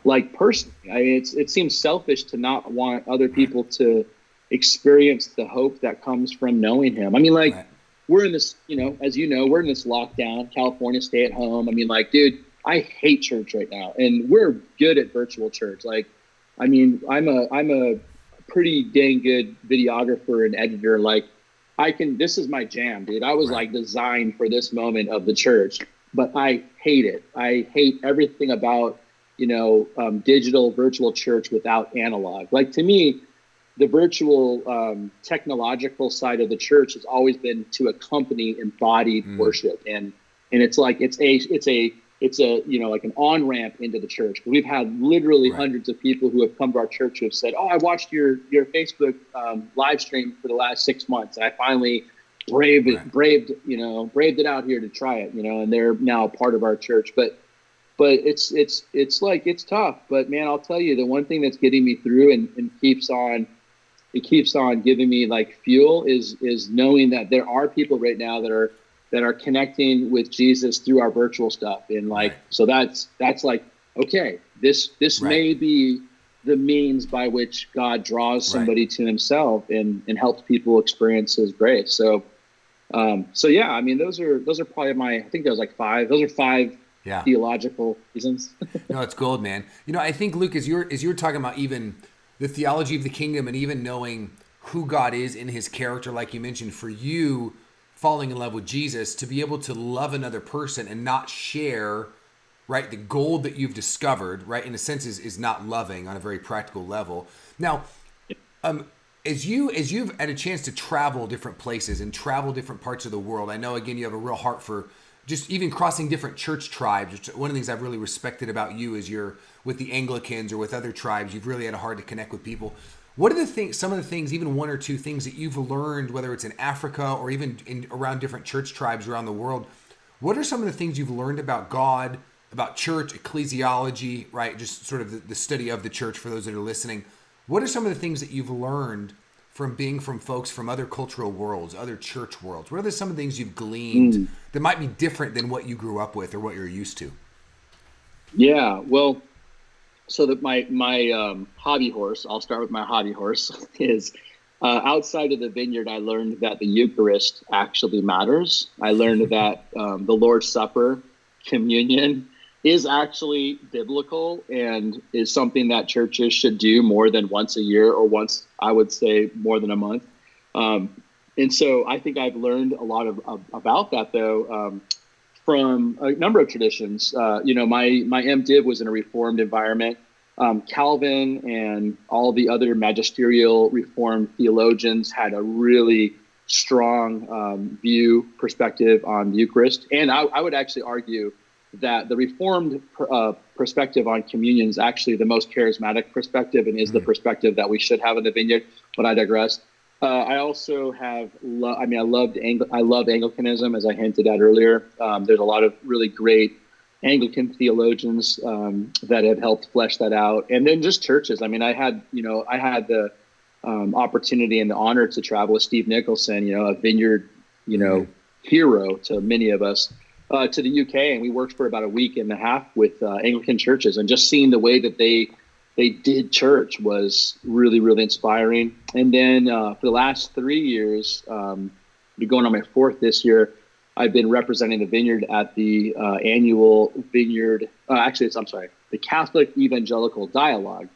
Speaker 2: Like personally, it seems selfish to not want other people to experience the hope that comes from knowing Him. We're in this, as we're in this lockdown, California, stay at home. Dude, I hate church right now, and we're good at virtual church. I'm a pretty dang good videographer and editor. This is my jam, dude. I was designed for this moment of the church, but I hate it. I hate everything about, digital virtual church without analog. To me, the virtual technological side of the church has always been to accompany embodied worship. And it's like, it's a like an on-ramp into the church. We've had literally hundreds of people who have come to our church who have said, "Oh, I watched your Facebook live stream for the last 6 months. And I finally braved it out here to try it, and they're now a part of our church." But it's tough. But man, I'll tell you, the one thing that's getting me through and keeps on giving me fuel is knowing that there are people right now that are connecting with Jesus through our virtual stuff. And so that's okay, this may be the means by which God draws somebody to Himself and helps people experience His grace. So yeah, those are probably I think there was 5. Those are 5 theological reasons.
Speaker 1: No, it's gold, man. I think, Luke, as you're talking about even the theology of the kingdom and even knowing who God is in His character, like you mentioned, for you falling in love with Jesus, to be able to love another person and not share, the gold that you've discovered, in a sense is not loving on a very practical level. Now, as you've had a chance to travel different places and travel different parts of the world, I know, again, you have a real heart for just even crossing different church tribes. One of the things I've really respected about you is you're with the Anglicans or with other tribes, you've really had a heart to connect with people. What are some of the things, even 1 or 2 things that you've learned, whether it's in Africa or even around different church tribes around the world? What are some of the things you've learned about God, about church, ecclesiology, just sort of the study of the church for those that are listening? What are some of the things that you've learned from being from folks from other cultural worlds, other church worlds? What are some of the things you've gleaned that might be different than what you grew up with or what you're used to?
Speaker 2: Yeah, well, so that my hobby horse, I'll start with my hobby horse, is outside of the vineyard, I learned that the Eucharist actually matters. I learned that the Lord's Supper, communion, is actually biblical and is something that churches should do more than once a year, or once, I would say, more than a month. And so I think I've learned a lot about that, though, from a number of traditions. My MDiv was in a Reformed environment. Calvin and all the other magisterial Reformed theologians had a really strong perspective on the Eucharist. And I would actually argue that the Reformed perspective on communion is actually the most charismatic perspective and is the perspective that we should have in the vineyard, but I digress. I also have, I love Anglicanism, as I hinted at earlier. There's a lot of really great Anglican theologians that have helped flesh that out. And then just churches. I had the opportunity and the honor to travel with Steve Nicholson, a vineyard, hero to many of us, to the UK. And we worked for about a week and a half with Anglican churches, and just seeing the way that they they did church was really, really inspiring. And then for the last 3 years, be going on my fourth this year, I've been representing the Vineyard at the annual Vineyard. The Catholic Evangelical Dialogue.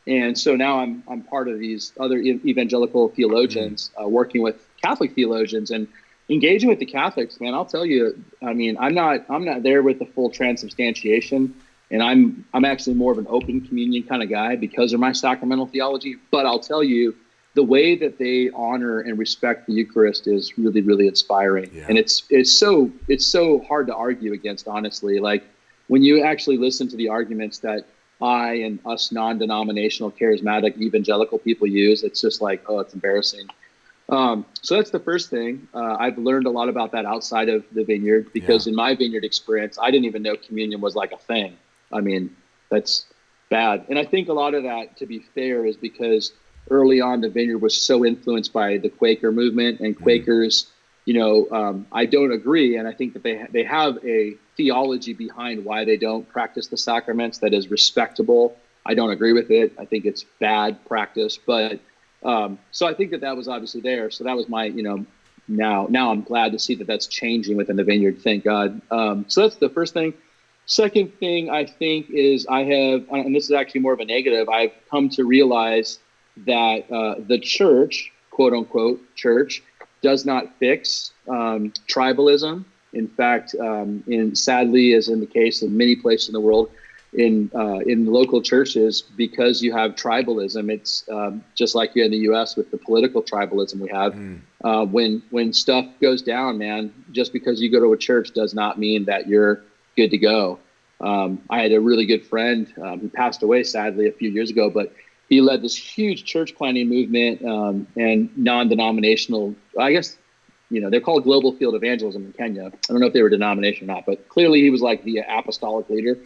Speaker 2: And so now I'm part of these other evangelical theologians, working with Catholic theologians and engaging with the Catholics. Man, I'll tell you, I mean, I'm not there with the full transubstantiation, and I'm actually more of an open communion kind of guy because of my sacramental theology. But I'll tell you, the way that they honor and respect the Eucharist is really, really inspiring. Yeah. And it's so hard to argue against, honestly. Like when you actually listen to the arguments that I and us non-denominational charismatic evangelical people use, it's just like, oh, it's embarrassing. So that's the first thing. I've learned a lot about that outside of the Vineyard because in my Vineyard experience, I didn't even know communion was like a thing. I mean, that's bad. And I think a lot of that, to be fair, is because early on the Vineyard was so influenced by the Quaker movement and Quakers. I don't agree, and I think that they have a theology behind why they don't practice the sacraments that is respectable. I don't agree with it. I think it's bad practice, but so I think that was obviously there. So that was my, now I'm glad to see that that's changing within the Vineyard. Thank God. So that's the first thing. Second thing I think is I have, and this is actually more of a negative, I've come to realize that the church, quote unquote church, does not fix tribalism. In fact, sadly, as in the case of many places in the world, in local churches, because you have tribalism, it's just like here in the U.S. with the political tribalism we have. When stuff goes down, man, just because you go to a church does not mean that you're good to go. I had a really good friend who passed away, sadly, a few years ago, but he led this huge church planting movement and non-denominational, I guess, they're called Global Field Evangelism in Kenya. I don't know if they were denomination or not, but clearly he was like the apostolic leader.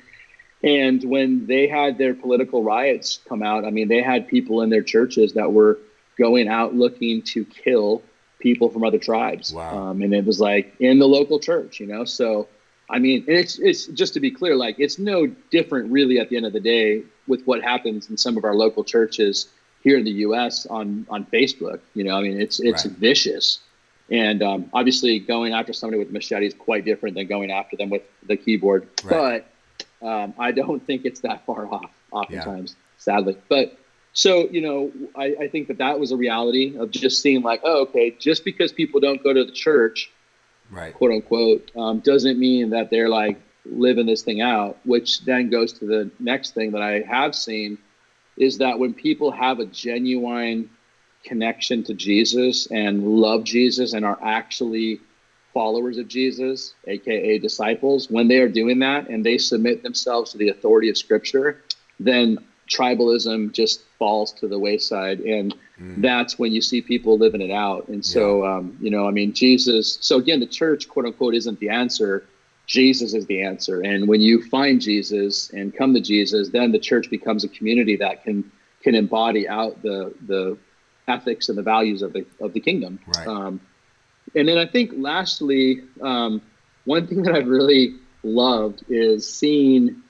Speaker 2: And when they had their political riots come out, I mean, they had people in their churches that were going out looking to kill people from other tribes.
Speaker 1: Wow.
Speaker 2: And it was like in the local church, So, I mean, it's just to be clear, like it's no different really at the end of the day with what happens in some of our local churches here in the U.S. on Facebook. I mean, it's right. Vicious. And obviously going after somebody with a machete is quite different than going after them with the keyboard. Right. But I don't think it's that far off oftentimes, sadly. But so, I think that was a reality of just seeing like, oh, okay, just because people don't go to the church, right, quote unquote, doesn't mean that they're like living this thing out, which then goes to the next thing that I have seen is that when people have a genuine connection to Jesus and love Jesus and are actually followers of Jesus, aka disciples, when they are doing that and they submit themselves to the authority of Scripture, then tribalism just falls to the wayside, and that's when you see people living it out. And so I mean, Jesus, so again, the church, quote unquote, isn't the answer. Jesus is the answer. And when you find Jesus and come to Jesus, then the church becomes a community that can embody out the ethics and the values of the kingdom.
Speaker 1: Right.
Speaker 2: And then I think lastly, one thing that I've really loved is seeing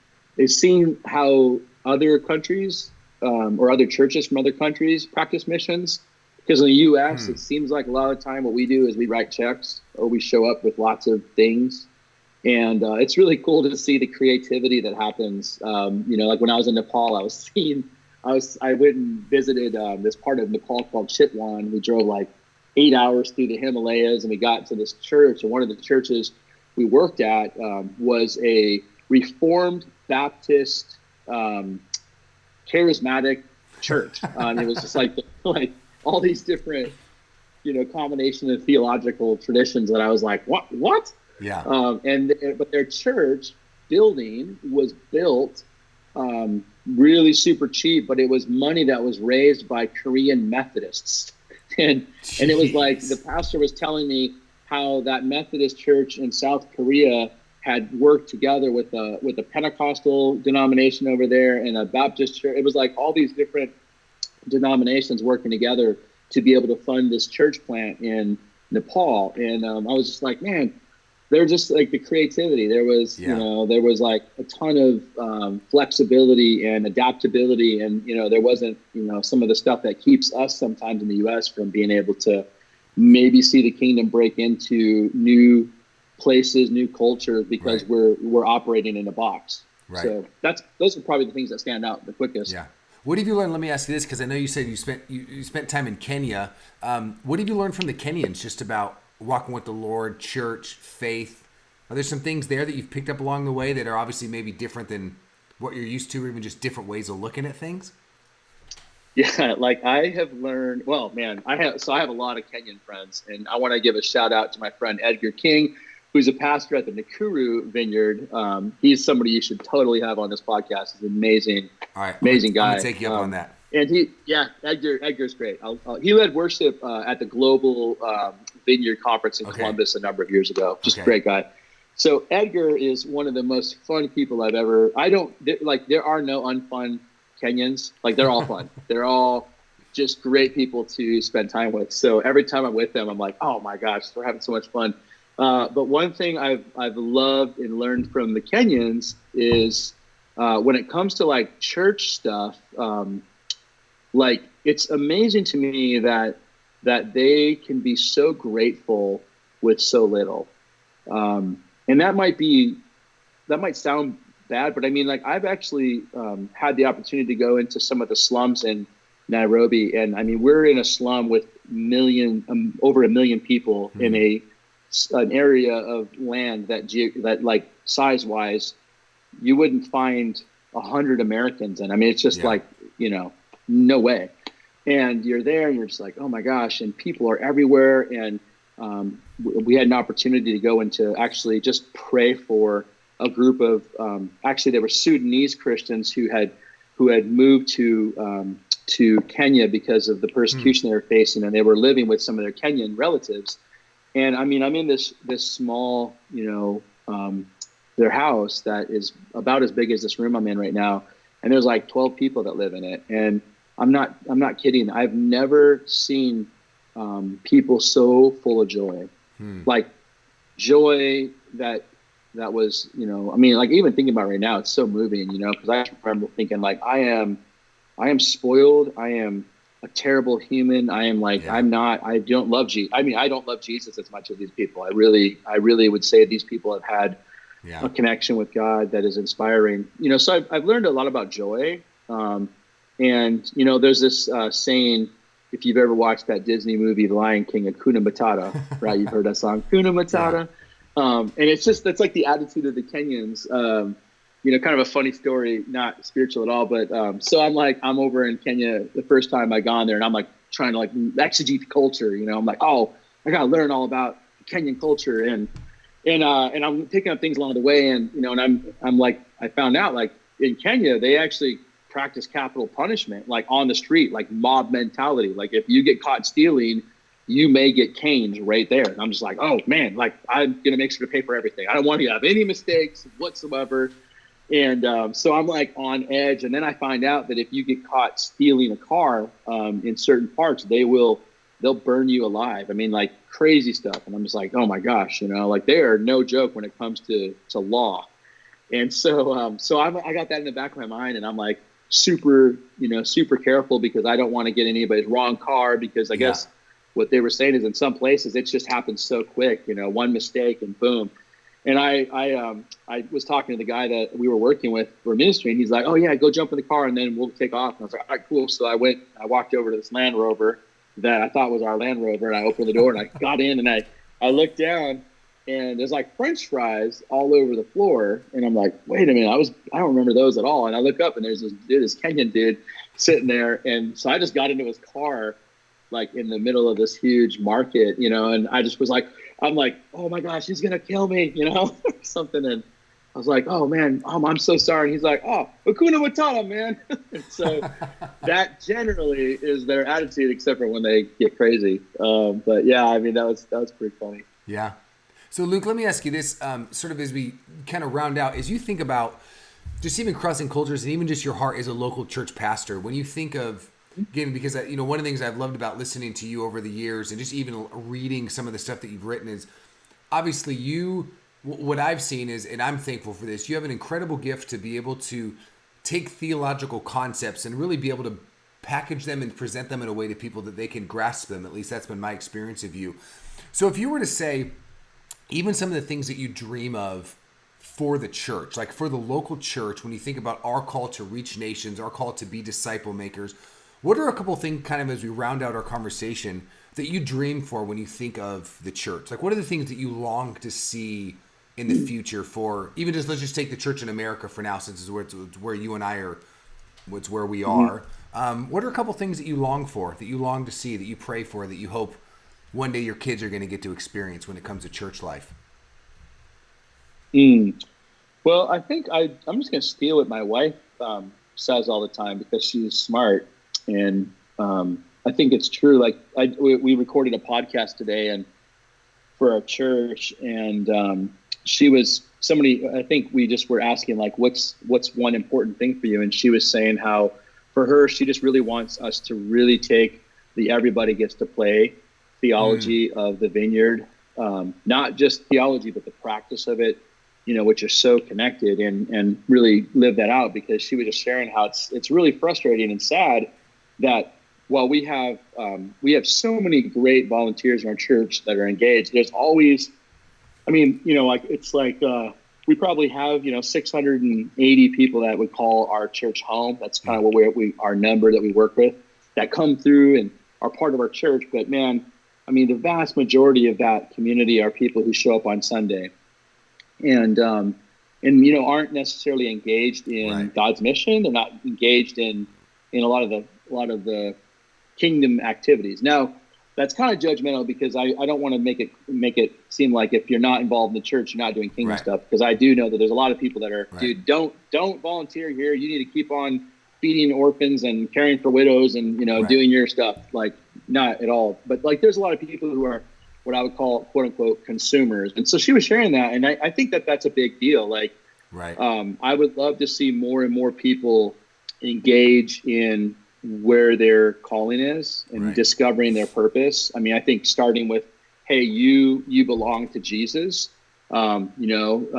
Speaker 2: how other countries or other churches from other countries practice missions. Because in the U.S., it seems like a lot of the time what we do is we write checks or we show up with lots of things. And it's really cool to see the creativity that happens. Like when I was in Nepal, I went and visited this part of Nepal called Chitwan. We drove like 8 hours through the Himalayas, and we got to this church. And one of the churches we worked at was a Reformed Baptist charismatic church. It was just like all these different, combination of theological traditions that I was like, what?
Speaker 1: Yeah.
Speaker 2: But their church building was built really super cheap, but it was money that was raised by Korean Methodists. And it was like the pastor was telling me how that Methodist church in South Korea had worked together with a Pentecostal denomination over there and a Baptist church. It was like all these different denominations working together to be able to fund this church plant in Nepal. And I was just like, man, they're just like the creativity. There was,
Speaker 1: Yeah.
Speaker 2: there was like a ton of flexibility and adaptability, and there wasn't, some of the stuff that keeps us sometimes in the U.S. from being able to maybe see the kingdom break into new places, new cultures, because
Speaker 1: Right.
Speaker 2: we're operating in a box.
Speaker 1: Right.
Speaker 2: So those are probably the things that stand out the quickest.
Speaker 1: Yeah. What have you learned? Let me ask you this, because I know you said you spent time in Kenya. What have you learned from the Kenyans just about walking with the Lord, church, faith? Are there some things there that you've picked up along the way that are obviously maybe different than what you're used to, or even just different ways of looking at things?
Speaker 2: Yeah, like I have learned. Well, man, I have a lot of Kenyan friends, and I want to give a shout out to my friend Edgar King, who's a pastor at the Nakuru Vineyard. He's somebody you should totally have on this podcast. He's an amazing,
Speaker 1: All right,
Speaker 2: amazing
Speaker 1: I'm gonna
Speaker 2: guy.
Speaker 1: take you up on that.
Speaker 2: And Edgar's great. He led worship at the Global Vineyard Conference in
Speaker 1: Okay.
Speaker 2: Columbus a number of years ago. Just a
Speaker 1: Okay.
Speaker 2: great guy. So Edgar is one of the most fun people I've ever. I don't like. There are no unfun Kenyans. Like they're all fun. They're all just great people to spend time with. So every time I'm with them, I'm like, oh my gosh, we're having so much fun. But one thing I've loved and learned from the Kenyans is when it comes to like church stuff. Like it's amazing to me that they can be so grateful with so little, and that might sound bad, but I mean, like I've actually had the opportunity to go into some of the slums in Nairobi, and I mean we're in a slum with over 1 million people in an area of land that like size wise you wouldn't find 100 Americans in. I mean, it's just
Speaker 1: Yeah.
Speaker 2: like no way. And you're there and you're just like, oh my gosh. And people are everywhere. And we had an opportunity to go and to actually just pray for a group of, actually they were Sudanese Christians who had moved to Kenya because of the persecution they were facing. And they were living with some of their Kenyan relatives. And I mean, I'm in this small, their house that is about as big as this room I'm in right now. And there's like 12 people that live in it. And I'm not kidding. I've never seen people so full of joy, like joy that was, I mean, like even thinking about it right now, it's so moving, because I remember thinking like, I am spoiled. I am a terrible human. I am like,
Speaker 1: Yeah.
Speaker 2: I don't love Jesus. I mean, I don't love Jesus as much as these people. I really would say these people have had
Speaker 1: Yeah.
Speaker 2: a connection with God that is inspiring. So I've learned a lot about joy. And there's this saying, if you've ever watched that Disney movie, The Lion King, Hakuna Matata, right? You've heard that song, Hakuna Matata. And that's like the attitude of the Kenyans. Kind of a funny story, not spiritual at all, but so I'm over in Kenya the first time I gone there, and I'm like trying to like exegete the culture. I'm like, oh, I gotta learn all about Kenyan culture, and I'm picking up things along the way, and and I'm like, I found out like in Kenya they actually practice capital punishment, like on the street, like mob mentality. Like if you get caught stealing, you may get caned right there. And I'm just like, oh man, like I'm gonna make sure to pay for everything. I don't want you to have any mistakes whatsoever. And so I'm like on edge. And then I find out that if you get caught stealing a car in certain parts, they'll burn you alive. I mean, like crazy stuff. And I'm just like, oh my gosh, like they are no joke when it comes to law. And so I got that in the back of my mind, and I'm like super careful because I don't want to get anybody's wrong car, because I guess what they were saying is in some places it just happens so quick, one mistake and boom. And I was talking to the guy that we were working with for ministry, and he's like, oh yeah, go jump in the car and then we'll take off. And I was like, all right, cool. So I walked over to this Land Rover that I thought was our Land Rover, and I opened the door and I got in, and I looked down, and there's like French fries all over the floor. And I'm like, wait a minute, I don't remember those at all. And I look up, and there's this Kenyan dude sitting there. And so I just got into his car, like in the middle of this huge market, and I just was like, I'm like, oh my gosh, he's going to kill me, or something. And I was like, oh man, I'm so sorry. And he's like, oh, Hakuna Matata, man. So that generally is their attitude, except for when they get crazy. But yeah, I mean, that was pretty funny.
Speaker 1: Yeah. So Luke, let me ask you this, sort of as we kind of round out, as you think about just even crossing cultures and even just your heart as a local church pastor, when you think of, again, because one of the things I've loved about listening to you over the years and just even reading some of the stuff that you've written is obviously what I've seen is, and I'm thankful for this, you have an incredible gift to be able to take theological concepts and really be able to package them and present them in a way to people that they can grasp them. At least that's been my experience of you. So if you were to say, even some of the things that you dream of for the church, like for the local church, when you think about our call to reach nations, our call to be disciple makers, what are a couple of things, kind of as we round out our conversation, that you dream for when you think of the church? Like, what are the things that you long to see in the future for, even just, let's just take the church in America for now, since it's where you and I are, it's where we are. What are a couple things that you long for, that you long to see, that you pray for, that you hope one day your kids are going to get to experience when it comes to church life?
Speaker 2: Well, I think I'm just going to steal what my wife says all the time, because she's smart. And I think it's true. Like we recorded a podcast today and for our church, and I think we just were asking, like, what's one important thing for you? And she was saying how for her, she just really wants us to really take the everybody gets to play theology of the vineyard, not just theology, but the practice of it, which are so connected, and really live that out. Because she was just sharing how it's really frustrating and sad that while we have so many great volunteers in our church that are engaged, there's always, we probably have 680 people that would call our church home. That's kind of what our number that we work with, that come through and are part of our church. But man, the vast majority of that community are people who show up on Sunday and aren't necessarily engaged in God's mission. They're not engaged in a lot of the kingdom activities. Now, that's kind of judgmental, because I don't want to make it seem like if you're not involved in the church, you're not doing kingdom stuff. Because I do know that there's a lot of people that are, dude, don't volunteer here. You need to keep on feeding orphans and caring for widows and doing your stuff. Like, not at all. But like, there's a lot of people who are what I would call quote unquote consumers. And so she was sharing that, and I think that that's a big deal. Like, I would love to see more and more people engage in where their calling is and discovering their purpose. I think starting with, hey, you belong to Jesus. You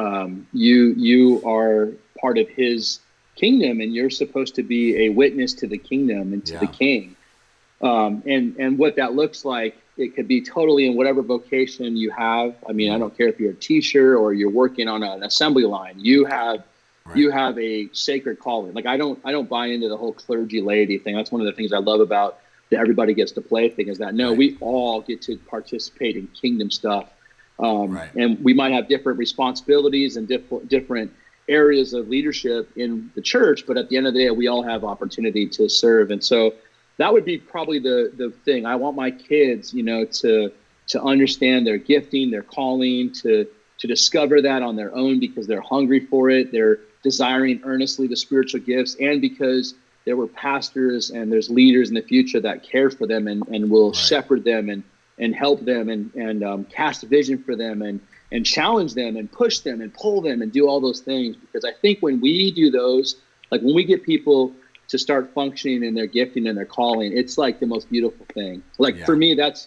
Speaker 2: are part of his kingdom, and you're supposed to be a witness to the kingdom and to the king. And what that looks like, it could be totally in whatever vocation you have. I don't care if you're a teacher or you're working on an assembly line. You have a sacred calling. Like, I don't buy into the whole clergy laity thing. That's one of the things I love about the everybody gets to play thing, is that we all get to participate in kingdom stuff. And we might have different responsibilities and different areas of leadership in the church, but at the end of the day, we all have opportunity to serve. And so that would be probably the thing. I want my kids, to understand their gifting, their calling, to discover that on their own, because they're hungry for it. They're desiring earnestly the spiritual gifts, and because there were pastors and there's leaders in the future that care for them and will shepherd them and help them and cast a vision for them and challenge them and push them and pull them and do all those things. Because I think when we do those, like when we get people to start functioning in their gifting and their calling, it's like the most beautiful thing. Like for me, that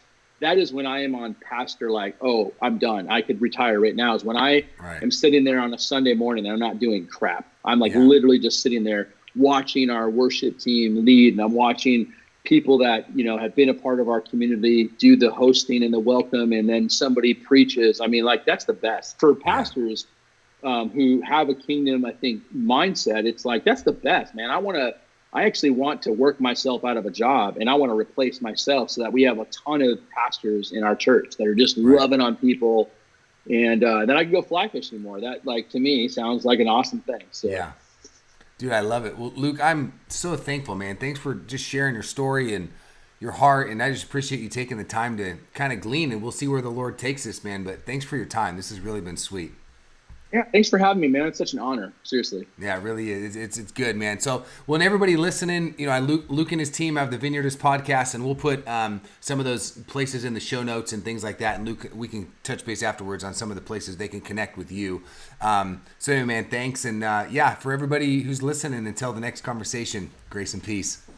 Speaker 2: is when I am on pastor, like, oh, I'm done, I could retire right now, is when I am sitting there on a Sunday morning and I'm not doing crap. I'm like literally just sitting there watching our worship team lead, and I'm watching people that, have been a part of our community do the hosting and the welcome, and then somebody preaches. Like, that's the best. For pastors who have a kingdom, I think, mindset, it's like, that's the best, man. I actually want to work myself out of a job, and I want to replace myself so that we have a ton of pastors in our church that are just loving on people, and then I can go fly fishing more. That, like, to me, sounds like an awesome thing. So. Yeah.
Speaker 1: Dude, I love it. Well, Luke, I'm so thankful, man. Thanks for just sharing your story and your heart, and I just appreciate you taking the time to kind of glean, and we'll see where the Lord takes us, man. But thanks for your time. This has really been sweet.
Speaker 2: Yeah, thanks for having me, man. It's such an honor. Seriously.
Speaker 1: Yeah, it really is. It's good, man. So, well, and everybody listening, Luke and his team have the Vineyardist podcast, and we'll put some of those places in the show notes and things like that. And Luke, we can touch base afterwards on some of the places they can connect with you. So, anyway, man, thanks. And for everybody who's listening, until the next conversation, grace and peace.